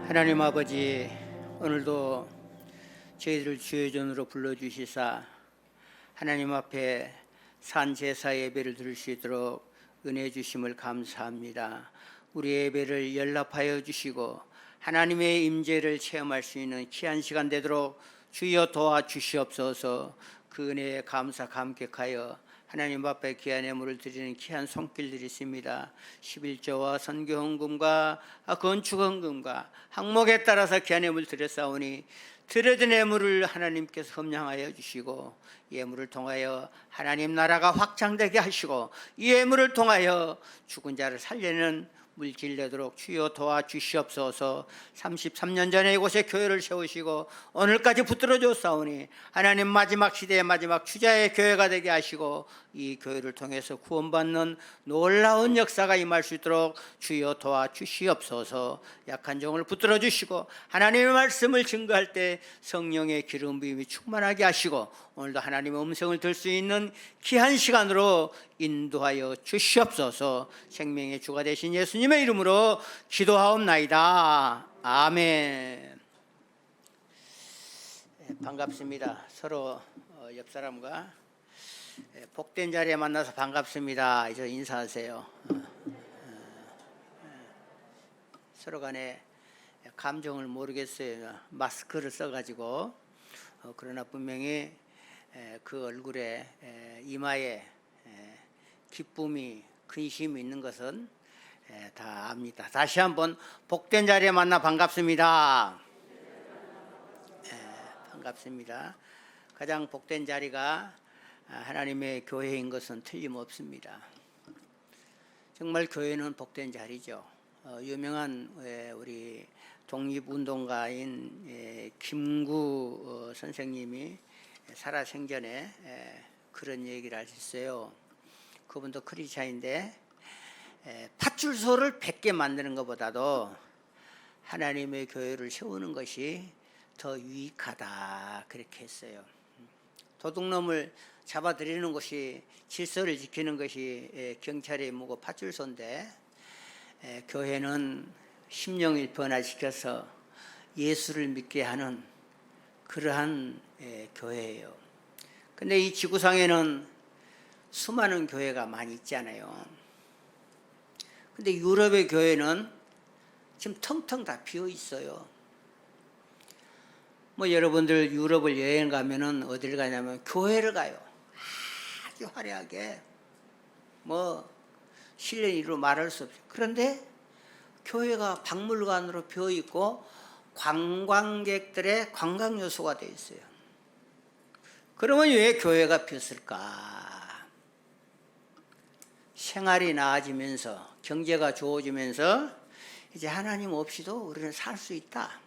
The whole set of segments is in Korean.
하나님 아버지, 오늘도 저희들을 주의 전으로 불러주시사 하나님 앞에 산제사 예배를 드릴 수 있도록 은혜 주심을 감사합니다. 우리 예배를 연락하여 주시고 하나님의 임재를 체험할 수 있는 귀한 시간 되도록 주여 도와주시옵소서. 그 은혜에 감사 감격하여 하나님 앞에 귀한 예물을 드리는 귀한 손길들이 있습니다. 11조와 선교 헌금과 건축 헌금과 항목에 따라서 귀한 예물 드렸사오니 드려진 예물을 하나님께서 흠량하여 주시고 예물을 통하여 하나님 나라가 확장되게 하시고 이 예물을 통하여 죽은 자를 살리는 물질 내도록 주여 도와주시옵소서. 33년 전에 이곳에 교회를 세우시고 오늘까지 붙들어 줬사오니 하나님 마지막 시대의 마지막 주자의 교회가 되게 하시고 이 교회를 통해서 구원받는 놀라운 역사가 임할 수 있도록 주여 도와주시옵소서. 약한 종을 붙들어 주시고 하나님의 말씀을 증거할 때 성령의 기름 부음이 충만하게 하시고 오늘도 하나님의 음성을 들 수 있는 귀한 시간으로 인도하여 주시옵소서. 생명의 주가 되신 예수님의 이름으로 기도하옵나이다. 아멘. 반갑습니다. 서로 옆 사람과 복된 자리에 만나서 반갑습니다. 이제 인사하세요. 서로 간에 감정을 모르겠어요. 마스크를 써가지고. 그러나 분명히 그 얼굴에 이마에 기쁨이 근심이 있는 것은 다 압니다. 다시 한번 복된 자리에 만나 반갑습니다. 반갑습니다. 가장 복된 자리가 하나님의 교회인 것은 틀림없습니다. 정말 교회는 복된 자리죠. 유명한 우리 독립운동가인 김구 선생님이 살아생전에 그런 얘기를 하셨어요. 그분도 크리스찬인데 팥줄소를 100개 만드는 것보다도 하나님의 교회를 세우는 것이 더 유익하다 그렇게 했어요. 도둑놈을 잡아들이는 것이 질서를 지키는 것이 경찰의 임무고 팥줄소인데 교회는 심령을 변화시켜서 예수를 믿게 하는 그러한 교회예요. 근데 이 지구상에는 수많은 교회가 많이 있잖아요. 근데 유럽의 교회는 지금 텅텅 다 비어 있어요. 뭐 여러분들 유럽을 여행 가면은 어디를 가냐면 교회를 가요. 아주 화려하게 뭐 실내로 말할 수 없어요. 그런데 교회가 박물관으로 비어 있고 관광객들의 관광 요소가 되어 있어요. 그러면 왜 교회가 비었을까? 생활이 나아지면서 경제가 좋아지면서 이제 하나님 없이도 우리는 살 수 있다.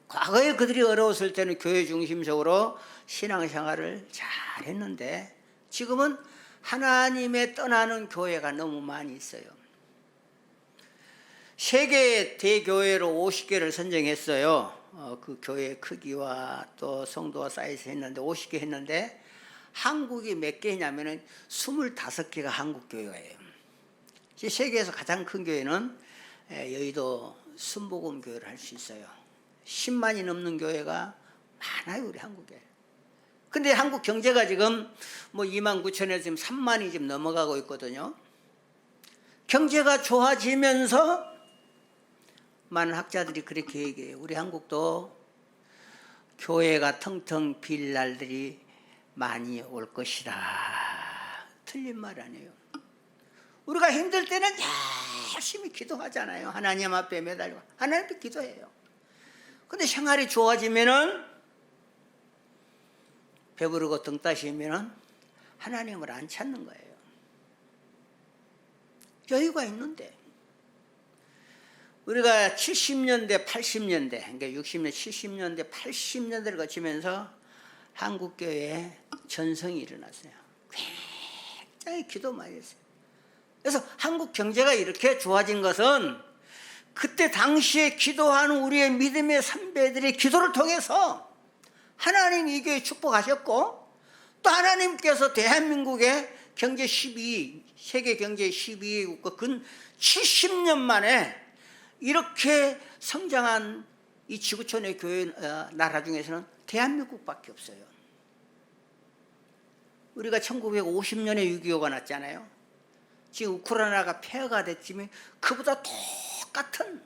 과거에 그들이 어려웠을 때는 교회 중심적으로 신앙생활을 잘 했는데 지금은 하나님에 떠나는 교회가 너무 많이 있어요. 세계 대교회로 50개를 선정했어요. 그 교회 크기와 또 성도가 쌓여서 했는데 50개 했는데 한국이 몇 개냐면은 25개가 한국 교회예요. 세계에서 가장 큰 교회는 여의도 순복음 교회를 할 수 있어요. 10만이 넘는 교회가 많아요, 우리 한국에. 근데 한국 경제가 지금 뭐 2만 9천에서 지금 3만이 지금 넘어가고 있거든요. 경제가 좋아지면서 많은 학자들이 그렇게 얘기해요. 우리 한국도 교회가 텅텅 빌 날들이 많이 올 것이다. 틀린 말 아니에요. 우리가 힘들 때는 열심히 기도하잖아요. 하나님 앞에 매달리고 하나님 앞에 기도해요. 근데 생활이 좋아지면은 배부르고 등 따시면은 하나님을 안 찾는 거예요. 여유가 있는데 우리가 70년대, 80년대, 그러니까 60년, 70년대, 80년대를 거치면서 한국교회에 전성이 일어났어요. 굉장히 기도 많이 했어요. 그래서 한국 경제가 이렇게 좋아진 것은 그때 당시에 기도하는 우리의 믿음의 선배들의 기도를 통해서 하나님 이 교회 축복하셨고 또 하나님께서 대한민국의 경제 12위, 세계 경제 12위 국가 근 70년 만에 이렇게 성장한 이 지구촌의 교회 나라 중에서는 대한민국밖에 없어요. 우리가 1950년에 6.25가 났잖아요. 지금 우크라이나가 폐허가 됐지만 그보다 똑같은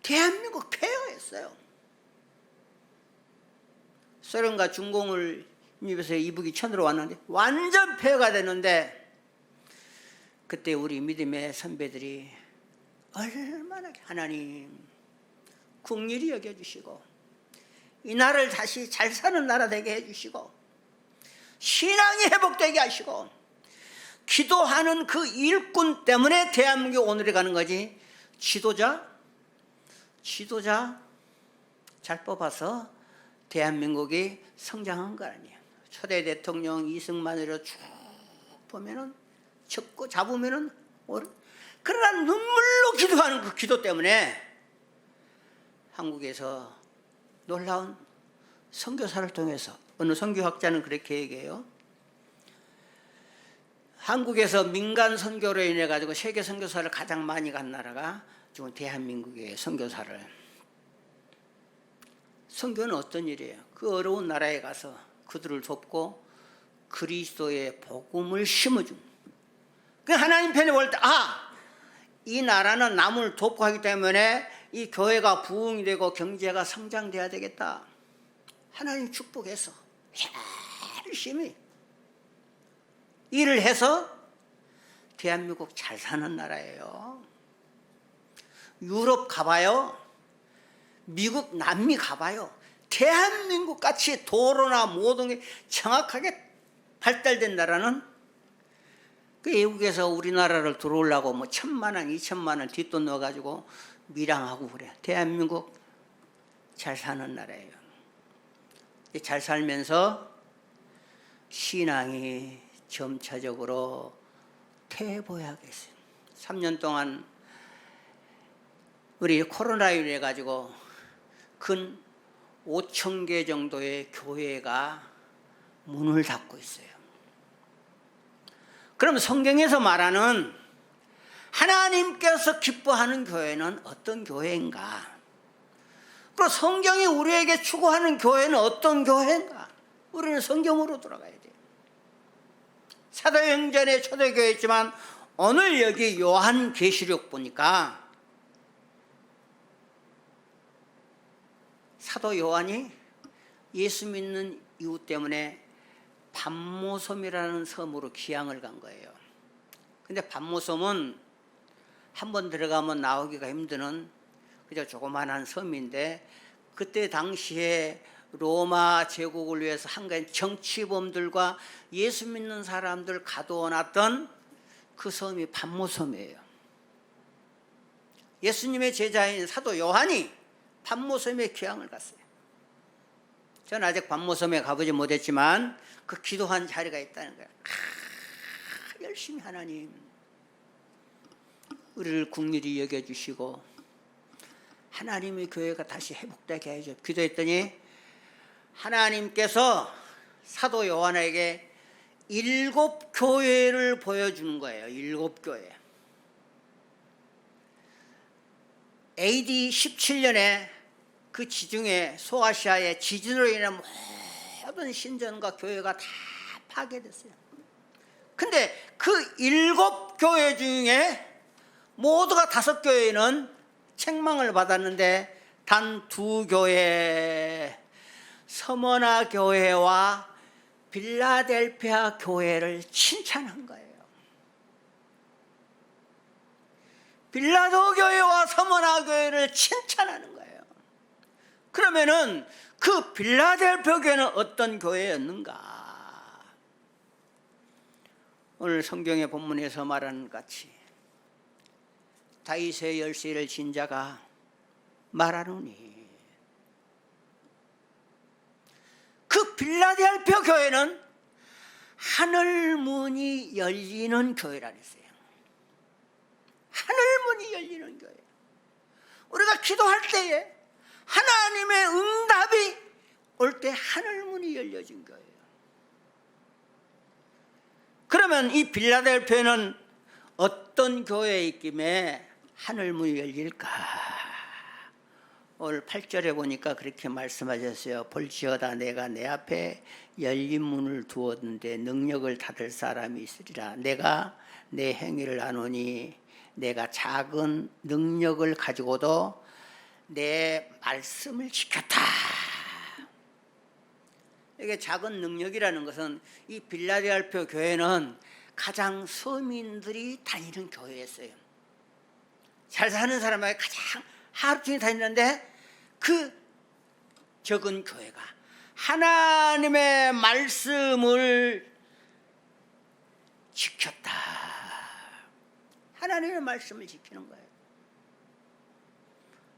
대한민국 폐허였어요. 소련과 중공을 입에서 이북이 쳐들어왔는데 완전 폐허가 됐는데, 그때 우리 믿음의 선배들이 얼마나 하나님 긍휼히 여겨주시고 이 나라를 다시 잘 사는 나라 되게 해주시고 신앙이 회복되게 하시고, 기도하는 그 일꾼 때문에 대한민국이 오늘에 가는 거지. 지도자 잘 뽑아서 대한민국이 성장한 거 아니에요. 초대 대통령 이승만으로 쭉 보면은 잡으면은 그러나 눈물로 기도하는 그 기도 때문에 한국에서 놀라운 선교사를 통해서, 어느 선교학자는 그렇게 얘기해요. 한국에서 민간 선교로 인해 가지고 세계 선교사를 가장 많이 간 나라가 지금 대한민국의 선교사를. 선교는 어떤 일이에요? 그 어려운 나라에 가서 그들을 돕고 그리스도의 복음을 심어준. 그 하나님 편에 볼 때 이 나라는 남을 돕고 하기 때문에 이 교회가 부흥이 되고 경제가 성장돼야 되겠다. 하나님 축복해서 열심히 일을 해서 대한민국 잘 사는 나라예요. 유럽 가봐요. 미국, 남미 가봐요. 대한민국 같이 도로나 모든 게 정확하게 발달된 나라는 그 외국에서 우리나라를 들어오려고 뭐 1,000만 원, 2,000만 원 뒷돈 넣어가지고 밀양하고 그래. 대한민국 잘 사는 나라예요. 잘 살면서 신앙이 점차적으로 퇴보하겠어요. 3년 동안 우리 코로나로 해가지고 근 5,000개 정도의 교회가 문을 닫고 있어요. 그럼 성경에서 말하는 하나님께서 기뻐하는 교회는 어떤 교회인가? 그리고 성경이 우리에게 추구하는 교회는 어떤 교회인가? 우리는 성경으로 돌아가야 돼요. 사도행전의 초대교회였지만 오늘 여기 요한계시록 보니까 사도 요한이 예수 믿는 이유 때문에 반모섬이라는 섬으로 귀향을 간 거예요. 근데 반모섬은 한번 들어가면 나오기가 힘드는 그저 조그만한 섬인데, 그때 당시에 로마 제국을 위해서 한가한 정치범들과 예수 믿는 사람들 가두어놨던 그 섬이 반모섬이에요. 예수님의 제자인 사도 요한이 반모섬에 귀향을 갔어요. 저는 아직 반모섬에 가보지 못했지만 그 기도한 자리가 있다는 거예요. 열심히 하나님 우리를 긍휼히 여겨주시고 하나님의 교회가 다시 회복되게 해줘. 기도했더니 하나님께서 사도 요한에게 7교회를 보여주는 거예요. 7교회. AD 17년에 그 지중해 소아시아의 지진으로 인한 모든 신전과 교회가 다 파괴됐어요. 근데 그 7교회 중에 모두가 5교회는 책망을 받았는데 단 2교회, 서머나 교회와 빌라델피아 교회를 칭찬한 거예요. 빌라도 교회와 서머나 교회를 칭찬하는 거예요. 그러면은 그 빌라델피아 교회는 어떤 교회였는가? 오늘 성경의 본문에서 말하는 같이 다윗의 열쇠를 진 자가 말하노니, 그 빌라델피아 교회는 하늘 문이 열리는 교회라 그랬어요. 하늘 문이 열리는 교회. 우리가 기도할 때에 하나님의 응답이 올 때 하늘 문이 열려진 거예요. 그러면 이 빌라델피아는 어떤 교회에 있기에 하늘문이 열릴까? 오늘 8절에 보니까 그렇게 말씀하셨어요. 볼지어다 내가 내 앞에 열린 문을 두었는데 능력을 닫을 사람이 있으리라. 내가 내 행위를 아노니 내가 작은 능력을 가지고도 내 말씀을 지켰다. 이게 작은 능력이라는 것은 이 빌라델피아 교회는 가장 서민들이 다니는 교회였어요. 잘 사는 사람에게 가장 하루 종일 다니는데 그 적은 교회가 하나님의 말씀을 지켰다. 하나님의 말씀을 지키는 거예요.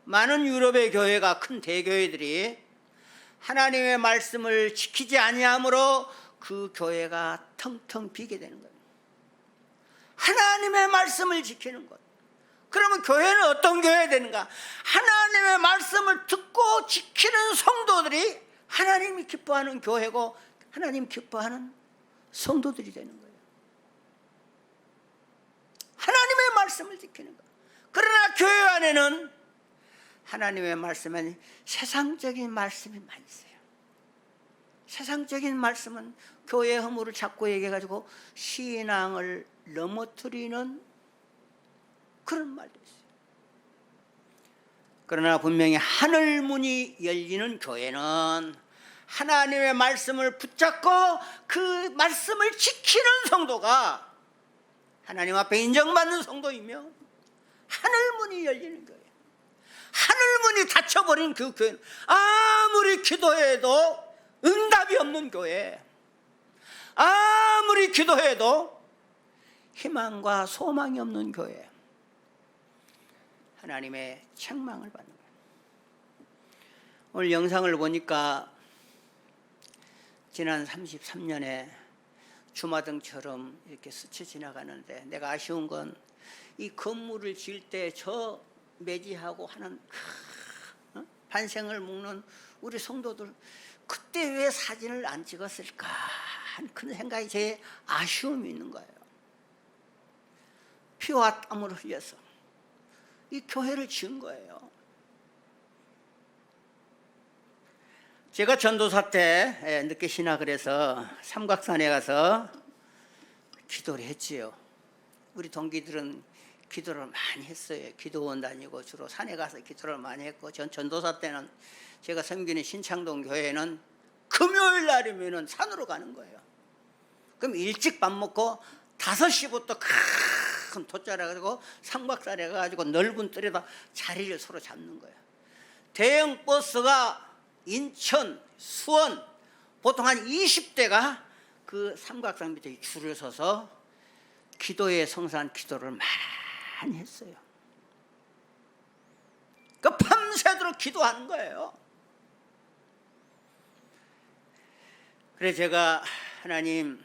많은 유럽의 교회가 큰 대교회들이 하나님의 말씀을 지키지 아니하므로 그 교회가 텅텅 비게 되는 거예요. 하나님의 말씀을 지키는 것. 그러면 교회는 어떤 교회가 되는가? 하나님의 말씀을 듣고 지키는 성도들이 하나님이 기뻐하는 교회고 하나님 기뻐하는 성도들이 되는 거예요. 하나님의 말씀을 지키는 것. 그러나 교회 안에는 하나님의 말씀은 세상적인 말씀이 많이 있어요. 세상적인 말씀은 교회 허물을 자꾸 얘기해가지고 신앙을 넘어뜨리는 그런 말도 있어요. 그러나 분명히 하늘문이 열리는 교회는 하나님의 말씀을 붙잡고 그 말씀을 지키는 성도가 하나님 앞에 인정받는 성도이며 하늘문이 열리는 교회. 하늘문이 닫혀버린 그 교회는 아무리 기도해도 응답이 없는 교회, 아무리 기도해도 희망과 소망이 없는 교회, 하나님의 책망을 받는 거예요. 오늘 영상을 보니까 지난 33년에 주마등처럼 이렇게 스쳐 지나가는데 내가 아쉬운 건 이 건물을 지을 때 저 매지하고 하는 반생을 묶는 우리 성도들 그때 왜 사진을 안 찍었을까 하는 큰 생각이 제 아쉬움이 있는 거예요. 피와 땀을 흘려서 이 교회를 지은 거예요. 제가 전도사 때 늦게 신학을 해서 삼각산에 가서 기도를 했지요. 우리 동기들은 기도를 많이 했어요. 기도원 다니고 주로 산에 가서 기도를 많이 했고 전 전도사 때는 제가 섬기는 신창동 교회는 금요일 날이면 산으로 가는 거예요. 그럼 일찍 밥 먹고 5시부터 큰 돛자라 가지고 삼각산에 가가지고 넓은 뜰에다 자리를 서로 잡는 거예요. 대형 버스가 인천, 수원 보통 한 20대가 그 삼각산 밑에 줄을 서서 기도에 성사한 기도를 많이 했어요. 그 밤새도록 기도하는 거예요. 그래서 제가 하나님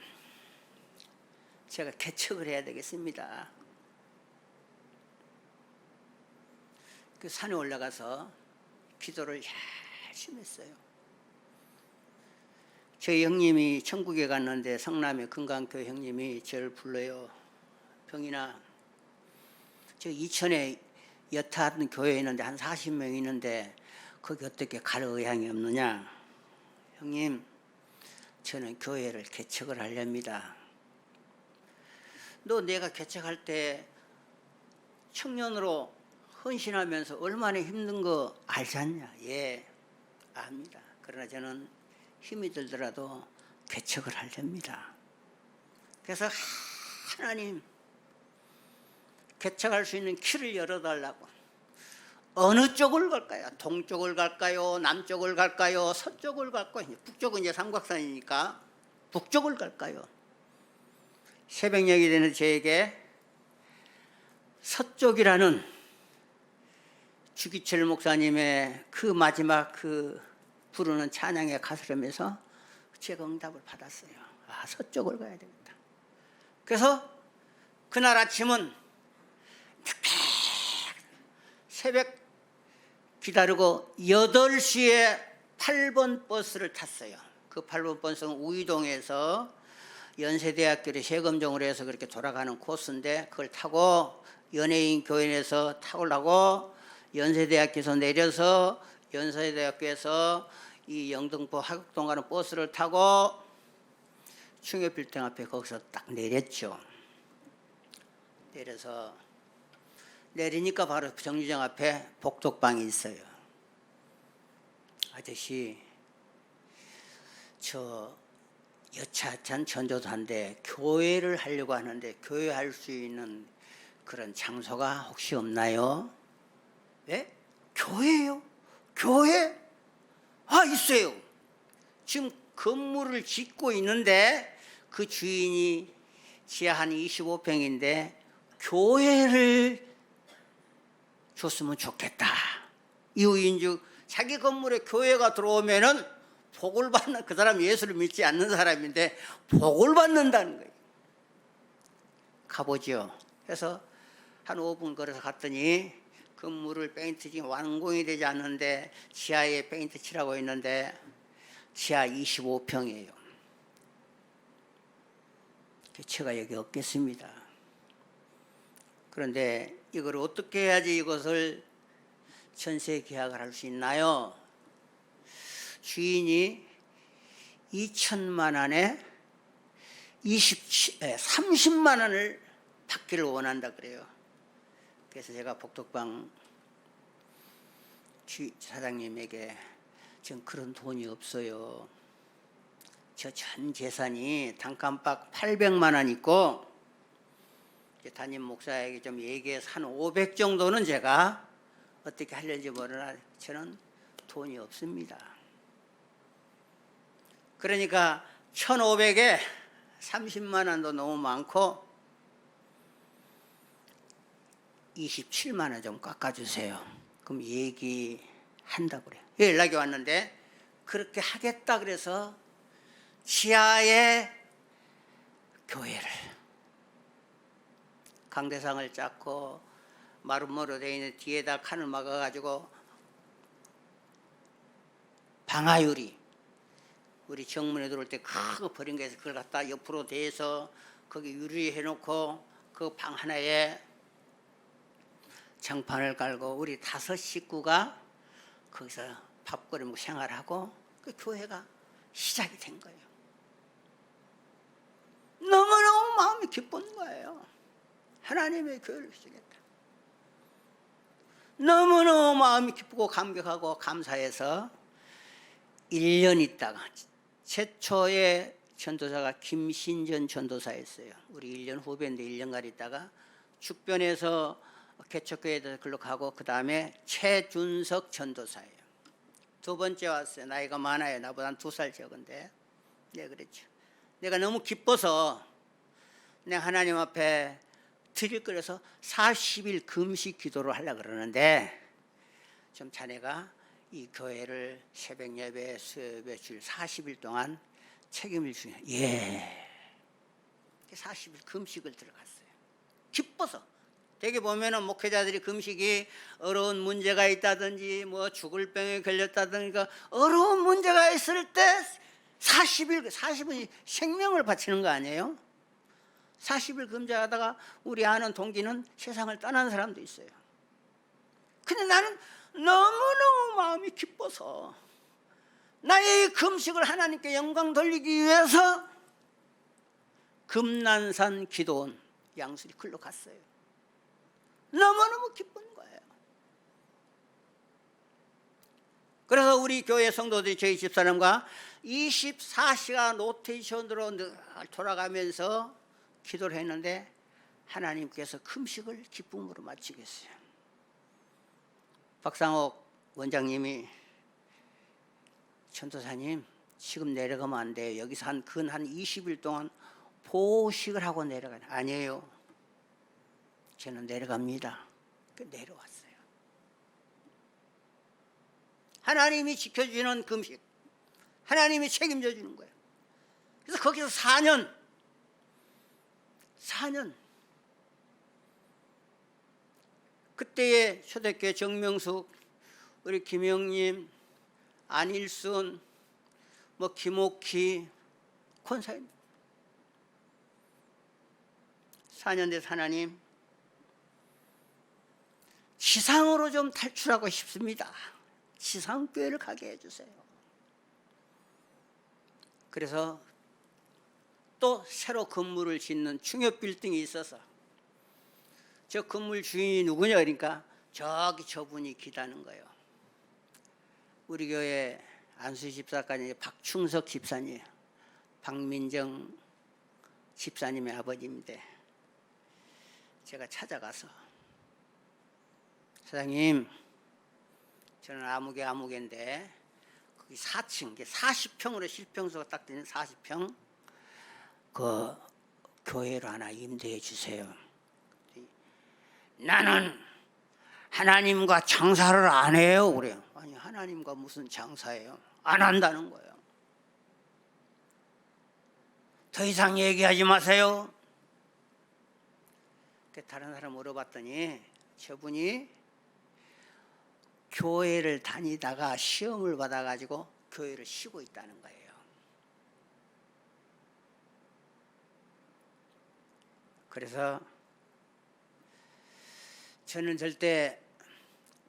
제가 개척을 해야 되겠습니다. 그 산에 올라가서 기도를 열심히 했어요. 저희 형님이 천국에 갔는데 성남의 금강교 형님이 저를 불러요. 병이나 저 이천에 여타 하던 교회에 있는데 한 40명 있는데 거기 어떻게 갈 의향이 없느냐. 형님 저는 교회를 개척을 하렵니다. 너 내가 개척할 때 청년으로 헌신하면서 얼마나 힘든 거 알지 않냐? 예, 압니다. 그러나 저는 힘이 들더라도 개척을 하렵니다. 그래서 하나님 개척할 수 있는 길을 열어달라고. 어느 쪽을 갈까요? 동쪽을 갈까요? 남쪽을 갈까요? 서쪽을 갈까요? 북쪽은 이제 삼각산이니까 북쪽을 갈까요? 새벽녘이 되는 저에게 서쪽이라는 주기철 목사님의 그 마지막 그 부르는 찬양에 가스르면서 제가 응답을 받았어요. 아, 서쪽을 가야 되겠다. 그래서 그날 아침은 새벽 기다리고 8시에 8번 버스를 탔어요. 그 8번 버스는 우이동에서 연세대학교를 세금종으로 해서 그렇게 돌아가는 코스인데 그걸 타고 연예인 교연에서 타고라고 연세대학교에서 내려서 연세대학교에서 이 영등포 하곡동 가는 버스를 타고 충협빌딩 앞에 거기서 딱 내렸죠. 내려서 내리니까 바로 정류장 앞에 복덕방이 있어요. 아저씨, 저 여차찬 전도사인데 교회를 하려고 하는데 교회할 수 있는 그런 장소가 혹시 없나요? 네? 교회요? 교회? 아, 있어요. 지금 건물을 짓고 있는데 그 주인이 지하 한 25평인데 교회를 줬으면 좋겠다. 이유인즉 자기 건물에 교회가 들어오면은 복을 받는, 그 사람 예수를 믿지 않는 사람인데 복을 받는다는 거예요. 가보죠. 그래서 한 5분 걸어서 갔더니 건물을 페인트 지금 완공이 되지 않는데 지하에 페인트 칠하고 있는데 지하 25평이에요. 제가 여기 없겠습니다. 그런데 이걸 어떻게 해야지 이것을 전세 계약을 할 수 있나요? 주인이 2천만 원에 30만 원을 받기를 원한다 그래요. 그래서 제가 복덕방 사장님에게 지금 그런 돈이 없어요. 저 전 재산이 단칸박 800만 원 있고 담임 목사에게 좀 얘기해서 한 500 정도는 제가 어떻게 하려는지 모르나 저는 돈이 없습니다. 그러니까 1,500에 30만 원도 너무 많고 27만 원 좀 깎아주세요. 그럼 얘기한다고 그래요. 연락이 왔는데 그렇게 하겠다 그래서 지하에 교회를 강대상을 쌓고 마름모로 되어 있는 뒤에다 칸을 막아가지고 방아유리 우리 정문에 들어올 때 크고 버린 거에서 그걸 갖다 옆으로 대서 거기 유리 해놓고 그 방 하나에 장판을 깔고 우리 5 식구가 거기서 밥거리 먹고 생활하고 그 교회가 시작이 된 거예요. 너무너무 마음이 기쁜 거예요. 하나님의 교회를 시작했다. 너무너무 마음이 기쁘고 감격하고 감사해서 1년 있다가 최초의 전도사가 김신전 전도사였어요. 우리 1년 후배인데 1년간 있다가 죽변에서 개척교회에서 글로 가고 그 다음에 최준석 전도사예요. 2번째 왔어요. 나이가 많아요. 나보다 한 2살 적은데. 네, 그랬죠. 내가 너무 기뻐서 내가 하나님 앞에 드릴 거라서 40일 금식 기도를 하려고 그러는데 좀 자네가 이 교회를 새벽 예배, 수요예배 줄 40일 동안 책임을 주냐. 예. 40일 금식을 들어갔어요. 기뻐서. 되게 보면은 목회자들이 금식이 어려운 문제가 있다든지 뭐 죽을 병에 걸렸다든지 어려운 문제가 있을 때 40일 생명을 바치는 거 아니에요? 40일 금식하다가 우리 아는 동기는 세상을 떠난 사람도 있어요. 근데 나는 너무너무 마음이 기뻐서 나의 금식을 하나님께 영광 돌리기 위해서 금난산 기도원 양수리 글로 갔어요. 너무너무 기쁜 거예요. 그래서 우리 교회 성도들이 저희 집사람과 24시간 로테이션으로 돌아가면서 기도를 했는데 하나님께서 금식을 기쁨으로 마치겠어요. 박상옥 원장님이 전도사님 지금 내려가면 안 돼요. 여기서 한 20일 동안 보식을 하고 내려가요. 아니에요. 저는 내려갑니다. 내려왔어요. 하나님이 지켜주는 금식, 하나님이 책임져 주는 거예요. 그래서 거기서 4년 그때의 초대교회 정명숙, 우리 김영님, 안일순, 뭐 김옥희 권사님 4년 된 하나님, 지상으로 좀 탈출하고 싶습니다. 지상교회를 가게 해주세요. 그래서 또 새로 건물을 짓는 중요 빌딩이 있어서 저 건물 주인이 누구냐 그러니까 저기 저분이 기다는 거예요. 우리 교회 안수 집사까지 박충석 집사님, 박민정 집사님의 아버지인데 제가 찾아가서 사장님, 저는 아무개인데 거기 4층, 40평으로 실평수가 딱 되는 40평 그 교회로 하나 임대해 주세요. 나는 하나님과 장사를 안 해요. 그래요. 아니 하나님과 무슨 장사예요? 안 한다는 거예요. 더 이상 얘기하지 마세요. 다른 사람 물어봤더니 저분이 교회를 다니다가 시험을 받아가지고 교회를 쉬고 있다는 거예요. 그래서 저는 절대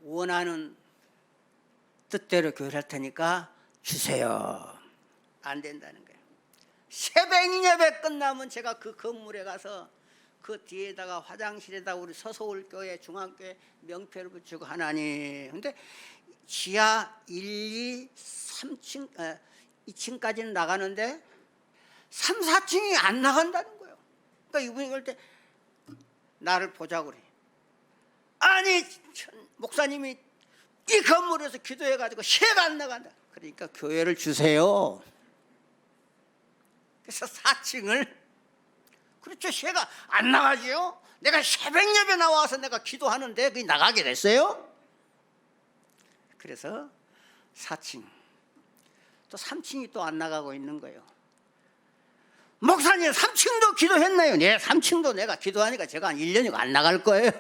원하는 뜻대로 교회를 할 테니까 주세요. 안 된다는 거예요. 새벽 예배 끝나면 제가 그 건물에 가서 그 뒤에다가 화장실에다 우리 서서울교회 중앙교회 명패를 붙이고 하나님. 근데 지하 1, 2, 3층 2층까지는 나가는데 3, 4층이 안 나간다는 거예요. 그러니까 이분이 그럴 때 나를 보자고 그래. 아니 목사님이 이 건물에서 기도해가지고 새가 안 나간다. 그러니까 교회를 주세요. 그래서 4층을 그렇죠. 새가 안 나가지요. 내가 새벽 예배 나와서 내가 기도하는데 그게 나가게 됐어요. 그래서 4층 또 3층이 또 안 나가고 있는 거예요. 목사님 3층도 기도했나요? 네, 3층도 내가 기도하니까 제가 한 1년이고 안 나갈 거예요.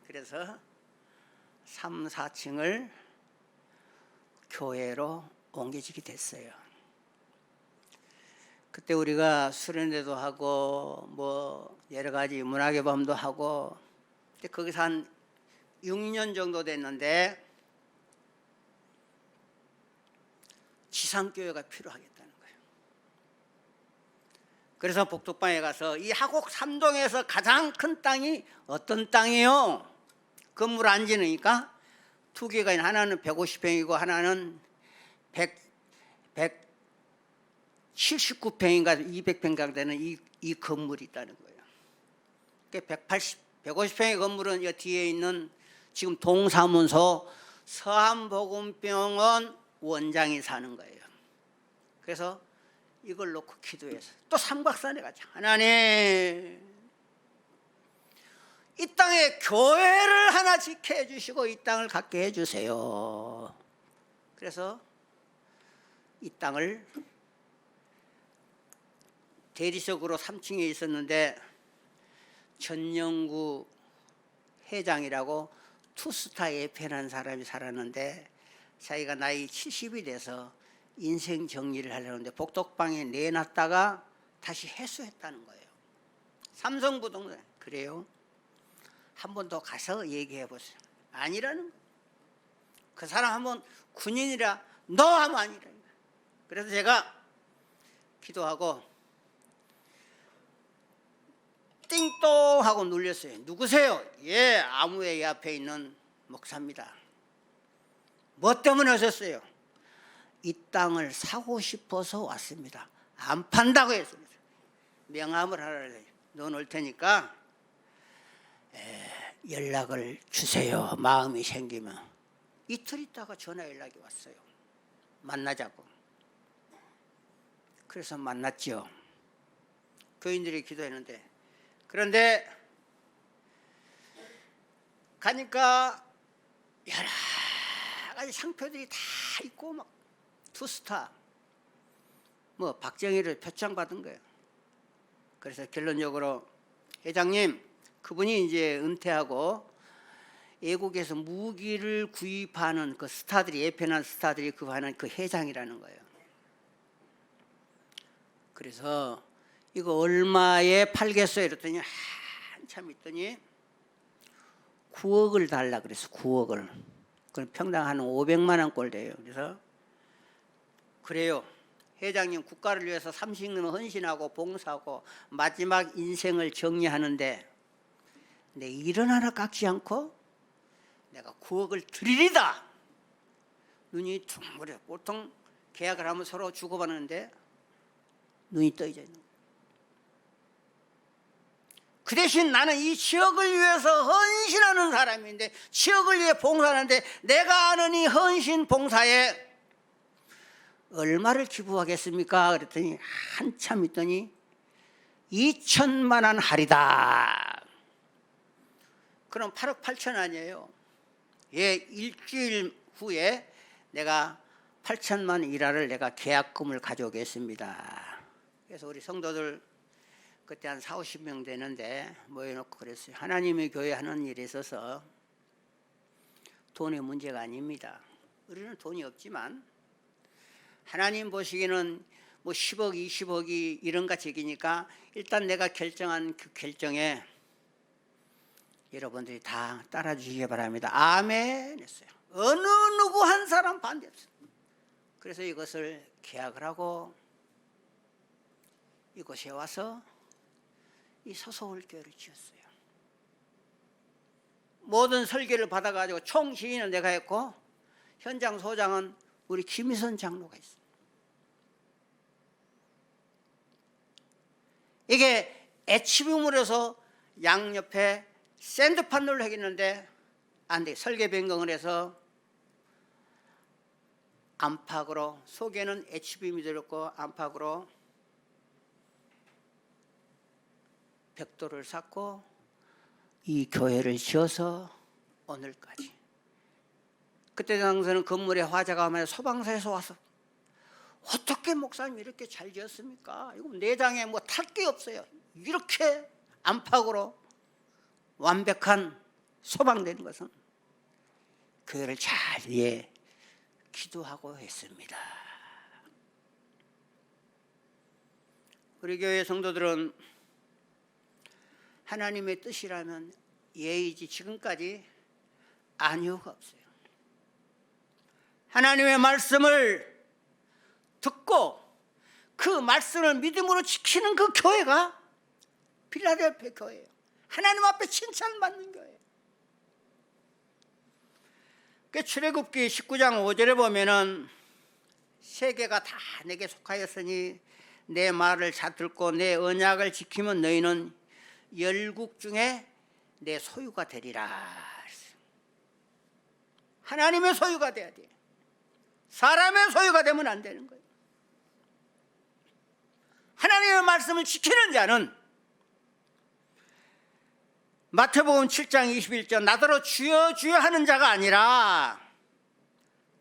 그래서 3, 4층을 교회로 옮겨지게 됐어요. 그때 우리가 수련회도 하고 뭐 여러 가지 문학의 밤도 하고 거기서 한 6년 정도 됐는데 지상교회가 필요하겠다는 거예요. 그래서 복덕방에 가서 이 하곡 3동에서 가장 큰 땅이 어떤 땅이요? 건물 안 지으니까 두 개가 있는 하나는 150평이고 하나는 179평인가 200평 되는 이 건물이 있다는 거예요. 150평의 건물은 이 뒤에 있는 지금 동사무소 서한복음병원 원장이 사는 거예요. 그래서 이걸 놓고 기도해서 또 삼각산에 가자. 하나님 이 땅에 교회를 하나 지켜 주시고 이 땅을 갖게 해주세요. 그래서 이 땅을 대리석으로 3층에 있었는데 전영구 회장이라고 투스타 예편한 사람이 살았는데 자기가 나이 70이 돼서 인생 정리를 하려는데 복덕방에 내놨다가 다시 회수했다는 거예요. 삼성부동산. 그래요? 한 번 더 가서 얘기해 보세요. 아니라는 거예요. 그 사람 한번 군인이라 너 하면 아니라는 거예요. 그래서 제가 기도하고 띵동 하고 눌렸어요. 누구세요? 예, 아무의 앞에 있는 목사입니다. 뭐 때문에 오셨어요? 이 땅을 사고 싶어서 왔습니다. 안 판다고 했습니다. 명함을 하라. 넣어놓을 테니까 연락을 주세요. 마음이 생기면. 이틀 있다가 전화 연락이 왔어요. 만나자고. 그래서 만났죠. 교인들이 기도했는데 그런데 가니까 여러 가지 상표들이 다 있고 막 투스타 뭐 박정희를 표창받은 거예요. 그래서 결론적으로 회장님 그분이 이제 은퇴하고 외국에서 무기를 구입하는 그 스타들이 예편한 스타들이 그 하는 그 회장이라는 거예요. 그래서 이거 얼마에 팔겠어요? 이랬더니 한참 있더니 9억을 달라 그래서 9억을. 그럼 평당 한 500만 원꼴 돼요. 그래서 그래요. 회장님 국가를 위해서 30년 헌신하고 봉사하고 마지막 인생을 정리하는데 내 일은 하나 깎지 않고 내가 9억을 드리리다. 눈이 퉁그려. 보통 계약을 하면 서로 주고받는데 눈이 떠져 있는 거예요. 그 대신 나는 이 지역을 위해서 헌신하는 사람인데 지역을 위해 봉사하는데 내가 아는 이 헌신 봉사에 얼마를 기부하겠습니까? 그랬더니 한참 있더니 2천만 원 할이다. 그럼 8억 8천 아니에요. 예, 일주일 후에 내가 8천만 일화를 내가 계약금을 가져오겠습니다. 그래서 우리 성도들 그때 한 4, 50명 되는데 모여놓고 그랬어요. 하나님의 교회 하는 일에 있어서 돈의 문제가 아닙니다. 우리는 돈이 없지만 하나님 보시기에는 뭐 10억, 20억이 이런 가치이니까 일단 내가 결정한 그 결정에 여러분들이 다 따라주시기 바랍니다. 아멘 했어요. 어느 누구 한 사람 반대 없어요. 그래서 이것을 계약을 하고 이곳에 와서 이 서서울교회를 지었어요. 모든 설계를 받아가지고 총 지휘는 내가 했고 현장 소장은 우리 김희선 장로가 있어요. 이게 HB물에서 양옆에 샌드판넬로 하겠는데 안 돼. 설계 변경을 해서 안팎으로 속에는 HBM이 들었고 안팎으로 벽돌을 쌓고 이 교회를 지어서 오늘까지. 그때 당시에는 건물에 화재가 오면 소방서에서 와서 어떻게 목사님 이렇게 잘 지었습니까? 이거 내장에 뭐 탈 게 없어요. 이렇게 안팎으로 완벽한 소방되는 것은 교회를 잘 기도하고 했습니다. 우리 교회 성도들은 하나님의 뜻이라면 예이지 지금까지 아니오가 없어요. 하나님의 말씀을 듣고 그 말씀을 믿음으로 지키는 그 교회가 필라델피아 교회예요. 하나님 앞에 칭찬받는 교회예요. 그 출애굽기 19장 5절에 보면은 세계가 다 내게 속하였으니 내 말을 잘 듣고 내 언약을 지키면 너희는 열국 중에 내 소유가 되리라. 하나님의 소유가 돼야 돼. 사람의 소유가 되면 안 되는 거예요. 하나님의 말씀을 지키는 자는 마태복음 7장 21절 나더러 주여 주여 하는 자가 아니라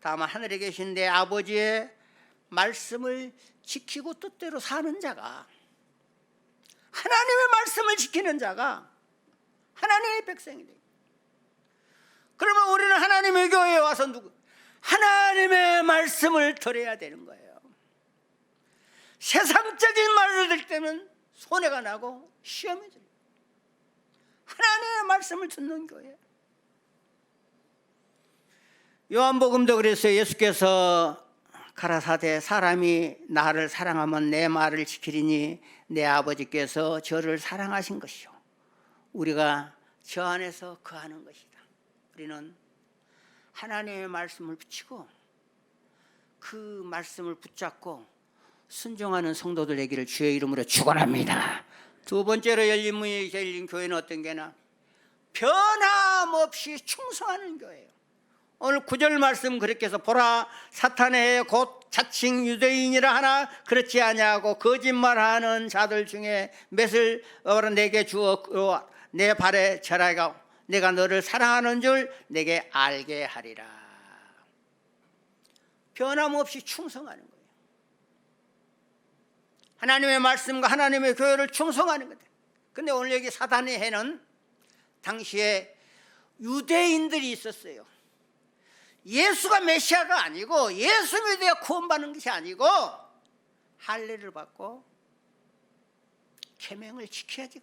다만 하늘에 계신 내 아버지의 말씀을 지키고 뜻대로 사는 자가, 하나님의 말씀을 지키는 자가 하나님의 백성이 돼요. 그러면 우리는 하나님의 교회에 와서 하나님의 말씀을 들어야 되는 거예요. 세상적인 말을 들 때는 손해가 나고 시험이 들어요. 하나님의 말씀을 듣는 교회. 요한복음도 그랬어요. 예수께서 가라사대 사람이 나를 사랑하면 내 말을 지키리니 내 아버지께서 저를 사랑하신 것이요 우리가 저 안에서 거하는 것이다. 우리는 하나님의 말씀을 붙이고 그 말씀을 붙잡고 순종하는 성도들 되기를 주의 이름으로 축원합니다. 두 번째로 열린 문이 열린 교회는 어떤 게나 변함없이 충성하는 교회예요. 오늘 9절 말씀 그렇게 해서 보라 사탄의 해 곧 자칭 유대인이라 하나 그렇지 아니하고 거짓말하는 자들 중에 몇을 내게 주어 내 발에 절하고 내가 너를 사랑하는 줄 내게 알게 하리라. 변함없이 충성하는 거예요. 하나님의 말씀과 하나님의 교회를 충성하는 거다. 근데 오늘 여기 사단의 해는 당시에 유대인들이 있었어요. 예수가 메시아가 아니고 예수 믿어야 구원받는 것이 아니고 할례를 받고 계명을 지켜야지.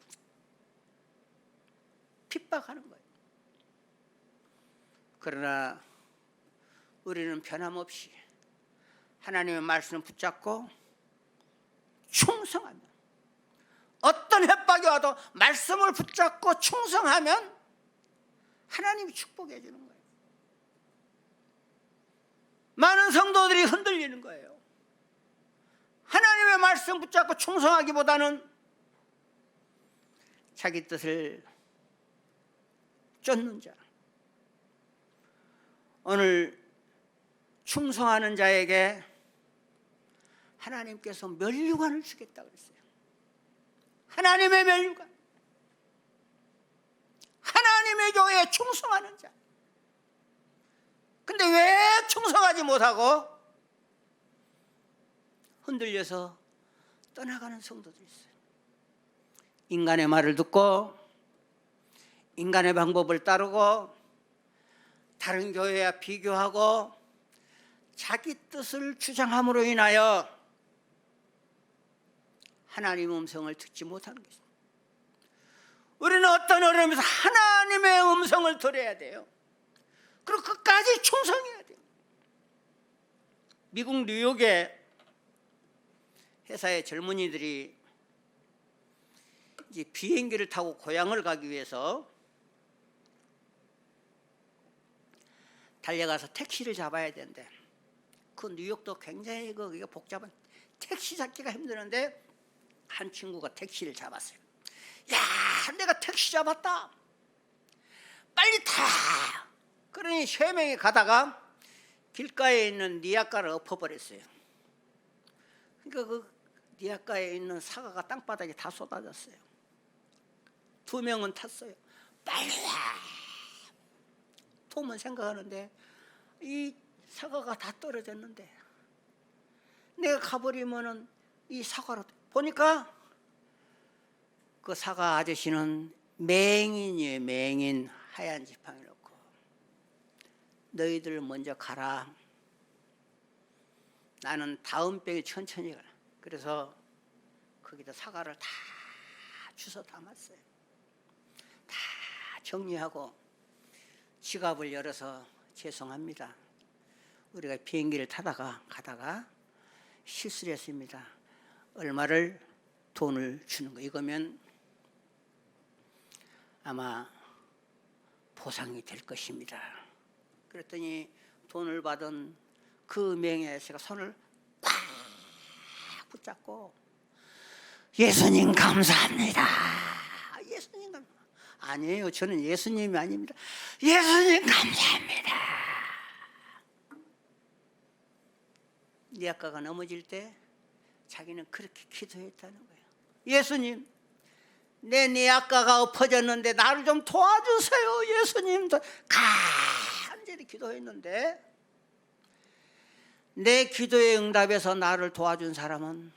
핍박하는 거예요. 그러나 우리는 변함없이 하나님의 말씀을 붙잡고 충성하면, 어떤 협박이 와도 말씀을 붙잡고 충성하면 하나님이 축복해 주는 거예요. 많은 성도들이 흔들리는 거예요. 하나님의 말씀 붙잡고 충성하기보다는 자기 뜻을 쫓는 자. 오늘 충성하는 자에게 하나님께서 면류관을 주겠다고 그랬어요. 하나님의 면류관. 하나님의 교회에 충성하는 자. 근데 왜 충성하지 못하고 흔들려서 떠나가는 성도들이 있어요. 인간의 말을 듣고 인간의 방법을 따르고 다른 교회와 비교하고 자기 뜻을 주장함으로 인하여 하나님의 음성을 듣지 못하는 것입니다. 우리는 어떤 어려움에서 하나님의 음성을 들어야 돼요. 그리고 끝까지 충성해야 돼요. 미국 뉴욕에 회사의 젊은이들이 이제 비행기를 타고 고향을 가기 위해서 달려가서 택시를 잡아야 되는데, 그 뉴욕도 굉장히 거기가 복잡한, 택시 잡기가 힘드는데 한 친구가 택시를 잡았어요. 야, 내가 택시 잡았다, 빨리 타. 그러니 3명이 가다가 길가에 있는 니아가를 엎어버렸어요. 그러니까 그 니아가에 있는 사과가 땅바닥에 다 쏟아졌어요. 2명은 탔어요. 빨리 와. 톰은 생각하는데 이 사과가 다 떨어졌는데 내가 가버리면은 이 사과로, 보니까 그 사과 아저씨는 맹인이에요. 맹인. 하얀 지팡이 놓고 너희들 먼저 가라. 나는 다음 병에 천천히 가라. 그래서 거기다 사과를 다 주워 담았어요. 다 정리하고 지갑을 열어서 죄송합니다, 우리가 비행기를 가다가 실수를 했습니다. 얼마를 돈을 주는 거, 이거면 아마 보상이 될 것입니다. 그랬더니 돈을 받은 그 명예아저씨가 손을 꽉 붙잡고 예수님 감사합니다. 예수님 감사합니다. 아니에요, 저는 예수님이 아닙니다. 예수님 감사합니다. 니아가가 넘어질 때 자기는 그렇게 기도했다는 거예요. 예수님, 내 니아가가 엎어졌는데 나를 좀 도와주세요. 예수님, 간절히 기도했는데 내 기도의 응답에서 나를 도와준 사람은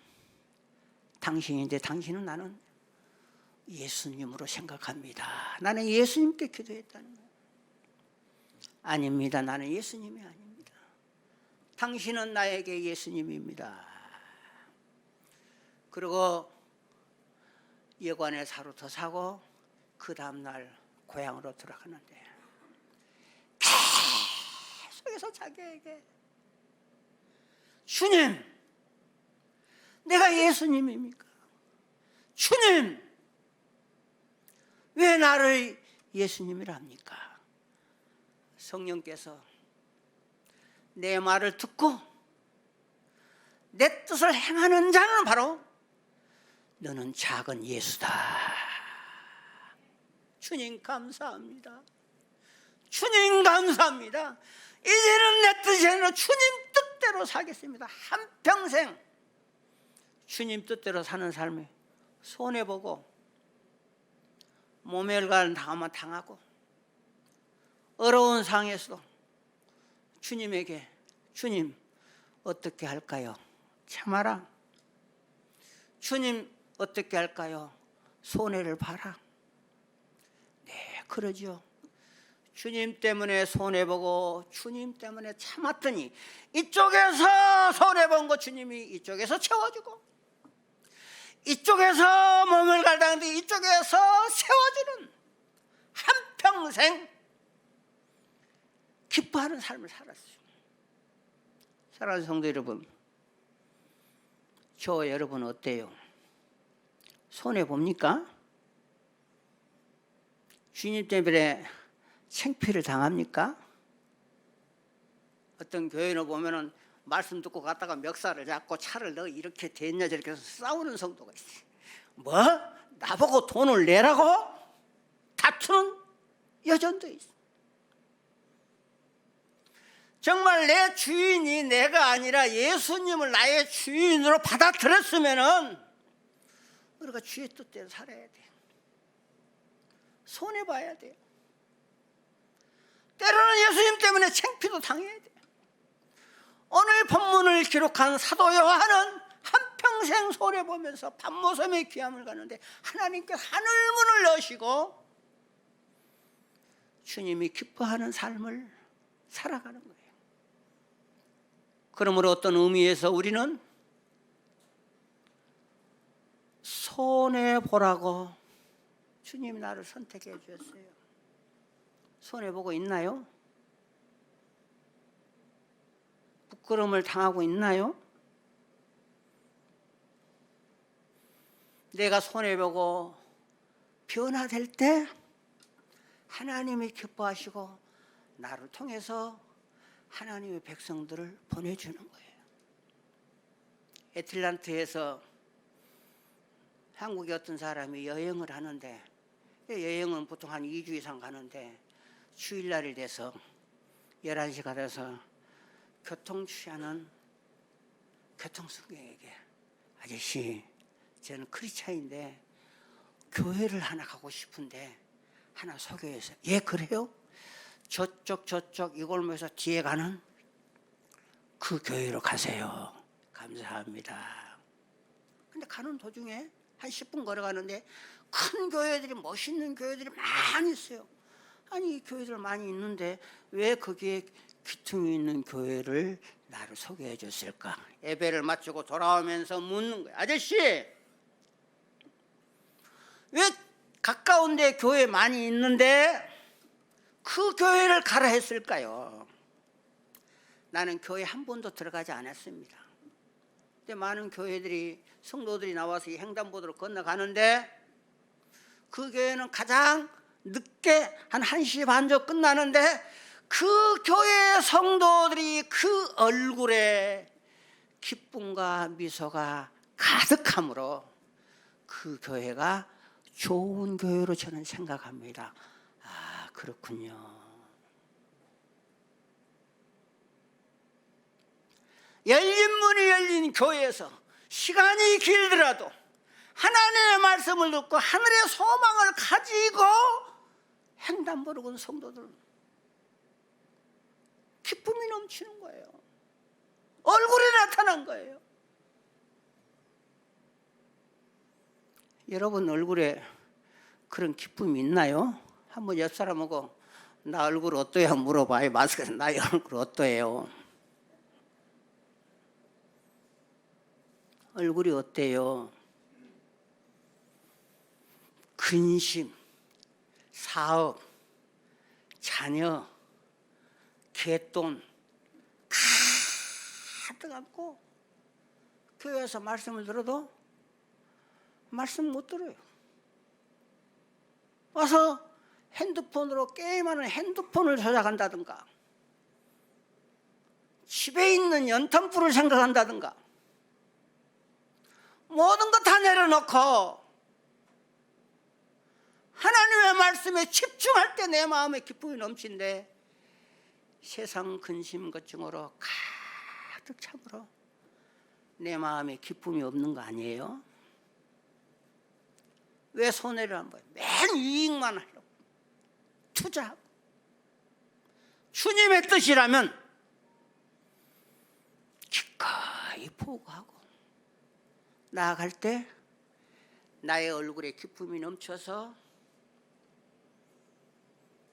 당신인데, 당신은 나는 예수님으로 생각합니다. 나는 예수님께 기도했다는 거예요. 아닙니다, 나는 예수님이 아닙니다. 당신은 나에게 예수님입니다. 그리고 여관에서 하루 더 사고 그 다음날 고향으로 돌아가는데 계속해서 자기에게, 주님, 내가 예수님입니까? 주님, 왜 나를 예수님이라 합니까? 성령께서 내 말을 듣고 내 뜻을 행하는 자는 바로 너는 작은 예수다. 주님 감사합니다. 주님 감사합니다. 이제는 내 뜻이 아니라 주님 뜻대로 살겠습니다. 한평생 주님 뜻대로 사는 삶에 손해보고 모멸감을 당하면 당하고 어려운 상황에서도 주님에게, 주님 어떻게 할까요? 참아라. 주님 어떻게 할까요? 손해를 봐라. 네, 그러죠. 주님 때문에 손해보고 주님 때문에 참았더니 이쪽에서 손해본 거 주님이 이쪽에서 채워주고, 이쪽에서 몸을 갈다는데 이쪽에서 세워주는 한평생 기뻐하는 삶을 살았어요. 사랑하는 성도 여러분, 저 여러분 어때요? 손해봅니까? 주님 때문에 창피를 당합니까? 어떤 교회를 보면은 말씀 듣고 갔다가 멱살을 잡고 차를 너 이렇게 됐냐 저렇게 해서 싸우는 성도가 있어요. 뭐? 나보고 돈을 내라고? 다투는 여전도 있어. 정말 내 주인이 내가 아니라 예수님을 나의 주인으로 받아들였으면은 우리가 주의 뜻대로 살아야 돼. 손해봐야 돼요. 때로는 예수님 때문에 창피도 당해야 돼. 오늘 본문을 기록한 사도 요한은 한평생 손해보면서 밤모섬의 귀함을 가는데 하나님께 하늘문을 여시고 주님이 기뻐하는 삶을 살아가는 거예요. 그러므로 어떤 의미에서 우리는 손해보라고 주님이 나를 선택해 주셨어요. 손해보고 있나요? 부끄러움을 당하고 있나요? 내가 손해보고 변화될 때 하나님이 기뻐하시고 나를 통해서 하나님의 백성들을 보내주는 거예요. 애틀란트에서 한국의 어떤 사람이 여행을 하는데, 여행은 보통 한 2주 이상 가는데 주일날이 돼서 11시가 돼서 교통 취하는 교통승객에게, 아저씨 저는 크리스찬인데 교회를 하나 가고 싶은데 하나 소개해서. 예, 그래요? 저쪽 이 골목에서 뒤에 가는 그 교회로 가세요. 감사합니다. 근데 가는 도중에 한 10분 걸어가는데 큰 교회들이, 멋있는 교회들이 많이 있어요. 아니 이 교회들 많이 있는데 왜 거기에 기둥이 있는 교회를 나를 소개해 줬을까? 예배를 마치고 돌아오면서 묻는 거예요. 아저씨 왜 가까운 데 교회 많이 있는데 그 교회를 가라 했을까요? 나는 교회 한 번도 들어가지 않았습니다. 근데 많은 교회들이, 성도들이 나와서 이 횡단보도를 건너가는데 그 교회는 가장 늦게 한 1시 반 정도 끝나는데 그 교회 성도들이 그 얼굴에 기쁨과 미소가 가득하므로 그 교회가 좋은 교회로 저는 생각합니다. 아, 그렇군요. 열린 문이 열린 교회에서 시간이 길더라도 하나님의 말씀을 듣고 하늘의 소망을 가지고 횡단보도 건 성도들은 기쁨이 넘치는 거예요. 얼굴에 나타난 거예요. 여러분 얼굴에 그런 기쁨이 있나요? 한번 옆 사람하고 나 얼굴 어떠해요? 물어봐요. 마스크에서 나 얼굴 어떠해요? 얼굴이 어때요? 근심, 사업, 자녀, 갯돈 가득 안고 교회에서 말씀을 들어도 말씀 못 들어요. 와서 핸드폰으로 게임하는 핸드폰을 조작한다든가, 집에 있는 연탄불을 생각한다든가, 모든 것 다 내려놓고 하나님의 말씀에 집중할 때 내 마음에 기쁨이 넘친데 세상 근심 걱정으로 가득 차므로 내 마음에 기쁨이 없는 거 아니에요? 왜 손해를 안 봐요? 맨 이익만 하려고 투자하고. 주님의 뜻이라면 기꺼이 포기하고 나아갈 때 나의 얼굴에 기쁨이 넘쳐서,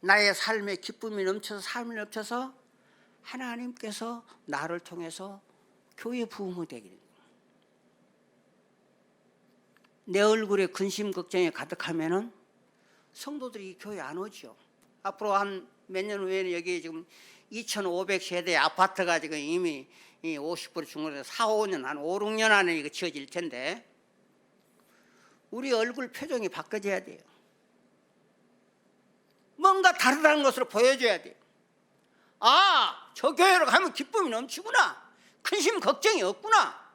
나의 삶에 기쁨이 넘쳐서, 삶이 넘쳐서 하나님께서 나를 통해서 교회 부흥이 되기를. 내 얼굴에 근심 걱정이 가득하면은 성도들이 이 교회 안 오죠. 앞으로 한 몇 년 후에는 여기 지금 2,500세대 아파트가 지금 이미 50% 중으로 4, 5년 한 5, 6년 안에 이거 지어질 텐데 우리 얼굴 표정이 바꿔져야 돼요. 뭔가 다르다는 것으로 보여줘야 돼요. 아, 저 교회로 가면 기쁨이 넘치구나. 근심 걱정이 없구나.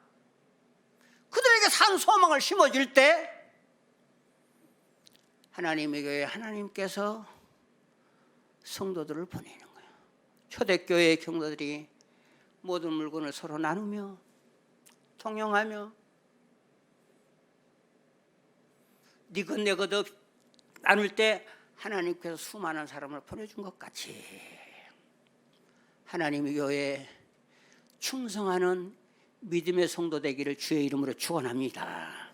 그들에게 산 소망을 심어줄 때 하나님의 교회 하나님께서 성도들을 보내는 거예요. 초대교회의 경도들이 모든 물건을 서로 나누며 통용하며 네 것 내 것 나눌 때 하나님께서 수많은 사람을 보내준 것 같이 하나님의 교회에 충성하는 믿음의 성도 되기를 주의 이름으로 축원합니다.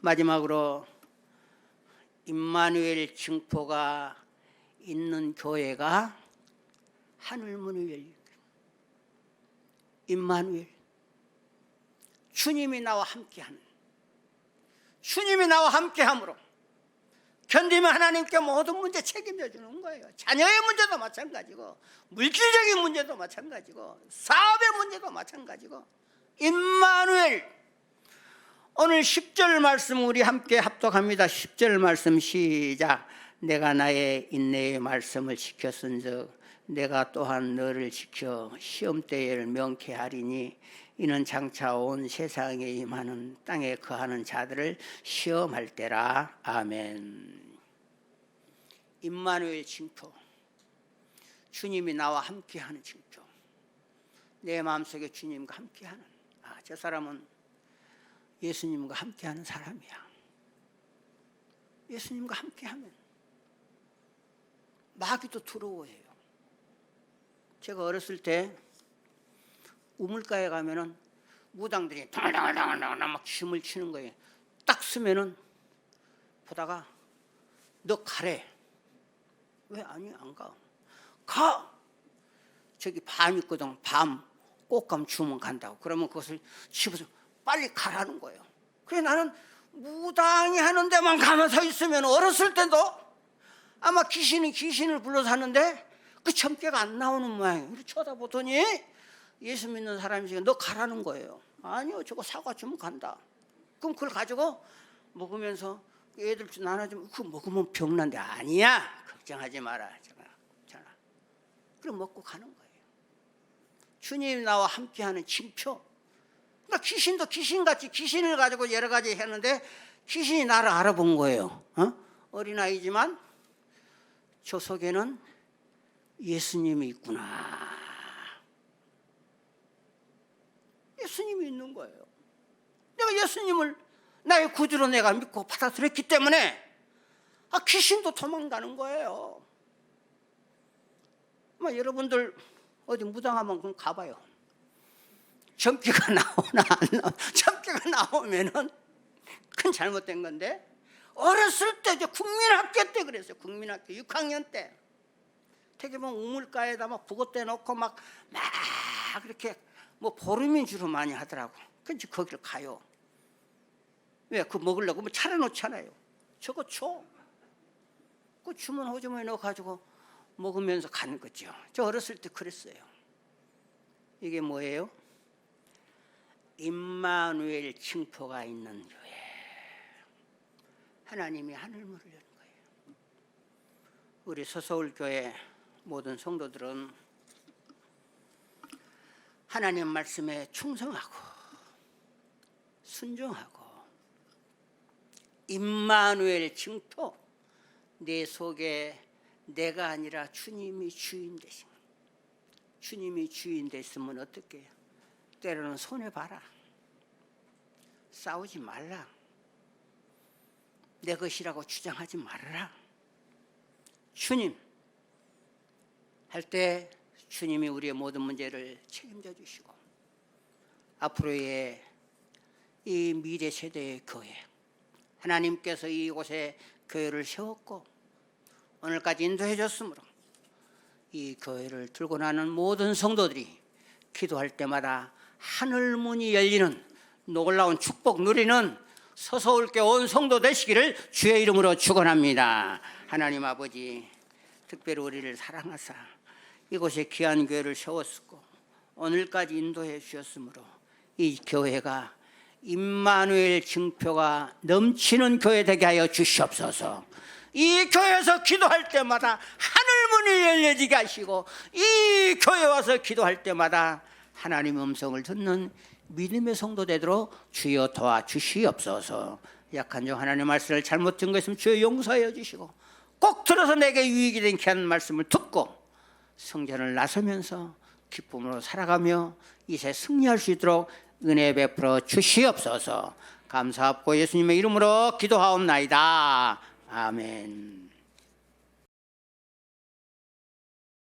마지막으로 임마누엘 증포가 있는 교회가 하늘문을 열리고 임마누엘 주님이 나와 함께하는 주님이 나와 함께함으로 견디면 하나님께 모든 문제 책임져 주는 거예요. 자녀의 문제도 마찬가지고 물질적인 문제도 마찬가지고 사업의 문제도 마찬가지고 임마누엘. 오늘 10절 말씀 우리 함께 합독합니다. 10절 말씀 시작. 내가 나의 인내의 말씀을 지켰은즉 내가 또한 너를 지켜 시험 때를 명쾌하리니 이는 장차 온 세상에 임하는 땅에 거하는 자들을 시험할 때라. 아멘. 임마누엘 징표, 주님이 나와 함께하는 징표. 내 마음속에 주님과 함께하는, 저 사람은 예수님과 함께하는 사람이야. 예수님과 함께하면 마귀도 두려워해요. 제가 어렸을 때 우물가에 가면은 무당들이 당당당당 막 춤을 추는 거예요. 딱 쓰면은 보다가 너 가래. 왜? 아니 안 가. 가. 저기 밤 있거든. 밤 꽃감 주면 간다고. 그러면 그것을 집어서 빨리 가라는 거예요. 그래 나는 무당이 하는 데만 가만 서 있으면 어렸을 때도 아마 귀신은 귀신을 불러서 하는데 그 점괘가 안 나오는 모양이에요. 우리 쳐다보더니 예수 믿는 사람이 너 가라는 거예요. 아니요, 저거 사과 주면 간다. 그럼 그걸 가지고 먹으면서 애들 나눠주면 그거 먹으면 병난데 아니야. 걱정하지 마라. 괜찮아. 그럼 먹고 가는 거예요. 주님 나와 함께하는 징표. 그러니까 귀신도 귀신같이 귀신을 가지고 여러 가지 했는데 귀신이 나를 알아본 거예요. 어린아이지만 저 속에는 예수님이 있구나. 예수님이 있는 거예요. 내가 예수님을 나의 구주로 내가 믿고 받아들였기 때문에 귀신도 도망가는 거예요. 여러분들 어디 무당 한번 그럼 가봐요. 점괘가 나오나 안 나오나. 점괘가 나오면은 큰 잘못된 건데 어렸을 때 이제 국민학교 때 그랬어요. 국민학교 6학년 때 되게 뭐 우물가에다 막 부것대 놓고 막 이렇게 뭐 보름인 주로 많이 하더라고. 그래서 거기를 가요. 왜? 그거 먹으려고 뭐 차려놓잖아요. 저거 줘. 그 주문 호주머니에 넣어가지고 먹으면서 가는 거죠. 저 어렸을 때 그랬어요. 이게 뭐예요? 임마누엘 징표가 있는 교회. 하나님이 하늘문을 여는 거예요. 우리 서서울교회 모든 성도들은 하나님 말씀에 충성하고 순종하고 임마누엘 징표, 내 속에 내가 아니라 주님이 주인 되신, 주님이 주인 됐으면 어떻게 해요? 때로는 손해봐라. 싸우지 말라. 내 것이라고 주장하지 말라. 주님 할 때 주님이 우리의 모든 문제를 책임져 주시고 앞으로의 이 미래 세대의 교회, 하나님께서 이곳에 교회를 세웠고 오늘까지 인도해 줬으므로 이 교회를 들고 나는 모든 성도들이 기도할 때마다 하늘문이 열리는 놀라운 축복 누리는 서서울교 온 성도 되시기를 주의 이름으로 축원합니다. 하나님 아버지, 특별히 우리를 사랑하사 이곳에 귀한 교회를 세웠고 오늘까지 인도해 주셨으므로 이 교회가 임마누엘 증표가 넘치는 교회 되게 하여 주시옵소서. 이 교회에서 기도할 때마다 하늘문이 열려지게 하시고 이 교회 와서 기도할 때마다 하나님의 음성을 듣는 믿음의 성도 되도록 주여 도와주시옵소서. 약한 종 하나님의 말씀을 잘못 듣는 것 있으면 주여 용서해 주시고 꼭 들어서 내게 유익이 된 귀한 말씀을 듣고 성전을 나서면서 기쁨으로 살아가며 이세 승리할 수 있도록 은혜 베풀어 주시옵소서. 감사하고 예수님의 이름으로 기도하옵나이다. 아멘.